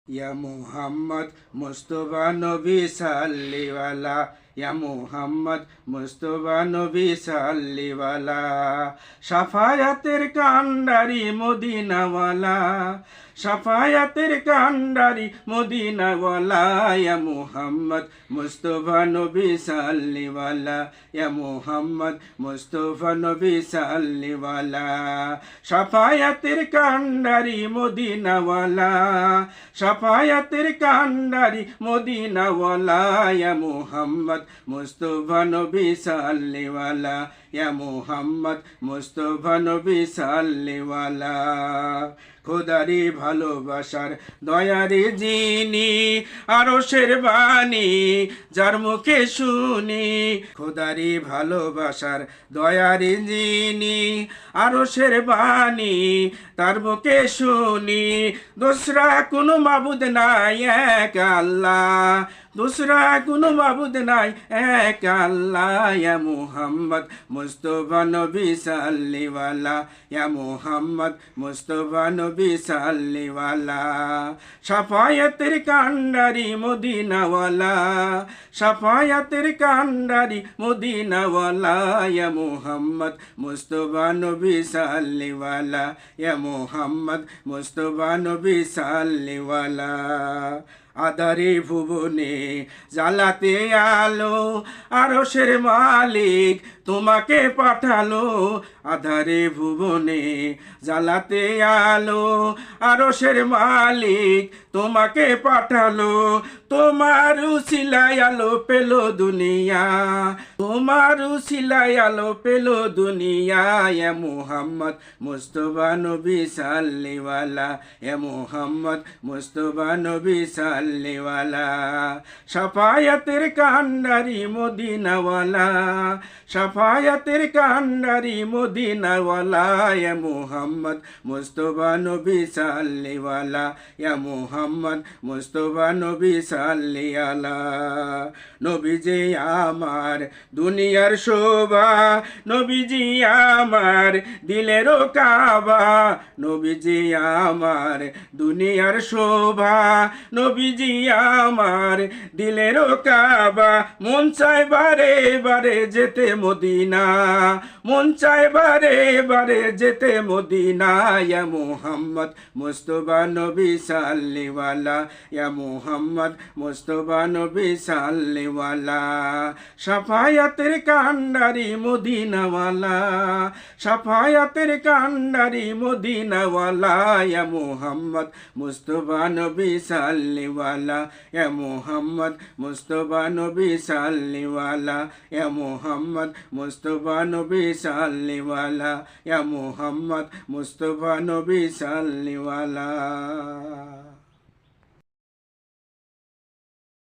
ইয়া মুহাম্মদ মুস্তফা নবী সাল্লিওয়ালা, ইয়া মুহাম্মদ মুস্তফা নবী সাল্লিওয়ালা, সাফায়াতের কান্ডারি মদিনাওয়ালা, সাফায়াতের কান্ডারি মদিনাওয়ালা, ইয়া মুহাম্মদ মুস্তফা নবী সাল্লিওয়ালা, ইয়া মুহাম্মদ মুস্তফা নবী সাল্লিওয়ালা, সাফায়াতের কান্ডারি মদিনাওয়ালা, সাফায়াতের কান্ডারি মদিনাওয়ালা, ইয়া মুহাম্মদ মুস্তফা নবী সাল্লিওয়ালা, ইয়া মুহাম্মদ মুস্তফা নবী সাল্লিওয়ালা, খোদারি ভালোবাসার দয়ারি যিনি আরশের বাণী যার মুখে শুনি, খোদারি ভালোবাসার দয়ারি যিনি আরশের বাণী তার মুখে শুনি, দোসরা কোনো মাবুদ নাই এক আল্লাহ, দোসরা কোনো মাবুদ নাই এক আল্লাহ, ইয়া মুহাম্মদ মুস্তফা নবী সাল্লিওয়ালা, ইয়া মুহাম্মদ মুস্তফা নবী সাল্লিওয়ালা, সাফায়াতের কান্ডারি মদিনাওয়ালা, সাফায়াতের কান্ডারি মদিনাওয়ালা, ইয়া মুহাম্মদ মুস্তফা নবী সাল্লিওয়ালা, ইয়া মুহাম্মদ মুস্তফা নবী সাল্লিওয়ালা, আদারে ভুবনে জ্বালাতে আলো আরশের মালিক তোমাকে পাঠালো, আধারে ভুবনে জ্বালাতে আলো আরশের মালিক তোমাকে পাঠালো, তোমার উসিলায় আলো পেল দুনিয়া, তোমার উসিলায় আলো পেল দুনিয়া, ইয়া মুহাম্মদ মুস্তফা নবী সাল্লিওয়ালা, ইয়া মুহাম্মদ মুস্তফা নবী সাল্লিওয়ালা, সাফায়াতের কান্ডারি মদিনাওয়ালা, সাফায়াতের কান্ডারি মদিনাওয়ালা, ইয়া মুহাম্মদ মুস্তফা নবী সাল্লিওয়ালা, ইয়া মুহাম্মদ মুস্তফা নবী সাল্লিয়ালা, নবীজি আমার দুনিয়ার শোভা, নবীজি আমার দিলের কাবা, নবীজি আমার দুনিয়ার শোভা, নবীজি আমার দিলের কাবা, মন চায় বারে বারে যেতে মদিনা, মন চায় বারে বারে যেতে মদিনা, ইয়া মুহাম্মদ মুস্তফা নবী সাল্লিওয়ালা, ইয়া মুহাম্মদ মুস্তফা নবী সাল্লিওয়ালা, সাফায়াতের কান্ডারি মদিনাওয়ালা, সাফায়াতের কান্ডারি মদিনাওয়ালা, ইয়া মুহাম্মদ মুস্তফা নবী সাল্লিওয়ালা, ইয়া মুহাম্মদ মুস্তফা নবী সাল্লিওয়ালা, ইয়া মুহাম্মদ মুস্তফা নবী সাল্লিওয়ালা, ইয়া মুহাম্মদ মুস্তফা নবী সাল্লিওয়ালা।